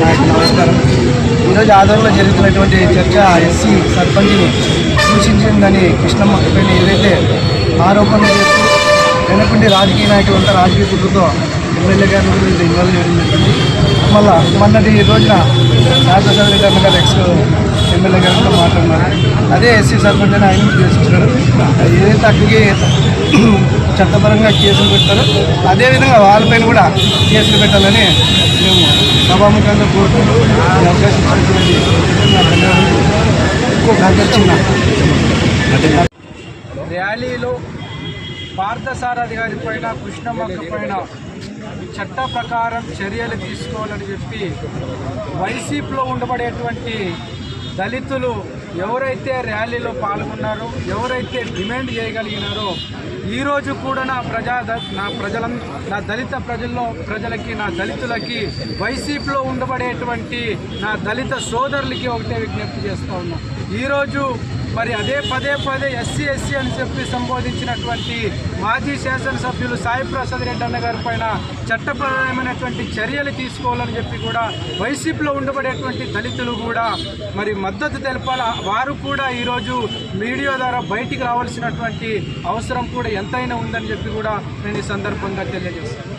నాకు నమస్కారం. ఈరోజు ఆధ్వర్యంలో జరుగుతున్నటువంటి చర్చ ఎస్సీ సర్పంచ్ని సూచించిందని కృష్ణమ్మ పైన ఏదైతే ఆరోపణలు చేస్తూ వెనకుండి రాజకీయ నాయకులు అంతా రాజకీయ కుట్రతో ఎమ్మెల్యే గారిని కూడా ఇన్వాల్వ్ చేయడం జరిగింది. మళ్ళా మొన్నటి రోజున రాజశేఖర రెడ్డి అన్న గారు ఎక్స్ ఎమ్మెల్యే గారితో మాట్లాడినారు. అదే ఎస్సీ సర్పంచ్ అని ఆయన ఉద్దేశించారు. ఏదైతే అక్కడికి చట్టపరంగా కేసులు పెట్టారో అదేవిధంగా వాళ్ళపైన కూడా కేసులు పెట్టాలని మేము సభాముఖంగా కోరుకుంటూ అవకాశం ర్యాలీలో పార్థసారథి గారి పైన కృష్ణమ్మక్క పైన చట్ట ప్రకారం చర్యలు తీసుకోవాలని చెప్పి వైసీపీలో ఉండబడేటువంటి దళితులు ఎవరైతే ర్యాలీలో పాల్గొన్నారో, ఎవరైతే డిమాండ్ చేయగలిగినారో, ఈరోజు కూడా నా దళిత ప్రజలకి నా దళితులకి వైసీపీలో ఉండబడేటువంటి నా దళిత సోదరులకి ఒకటే విజ్ఞప్తి చేస్తూ ఉన్నాం. ఈరోజు మరి అదే పదే ఎస్సీ అని చెప్పి సంబోధించినటువంటి మాజీ శాసనసభ్యులు సాయి ప్రసాద్ రెడ్డి అన్న గారి పైన చట్టపరమైనటువంటి చర్యలు తీసుకోవాలని చెప్పి కూడా వైసీపీలో ఉండబడేటువంటి దళితులు కూడా మరి మద్దతు తెలపాల. వారు కూడా ఈరోజు మీడియా ద్వారా బయటికి రావాల్సినటువంటి అవసరం కూడా ఎంతైనా ఉందని చెప్పి కూడా నేను ఈ సందర్భంగా తెలియజేస్తాను.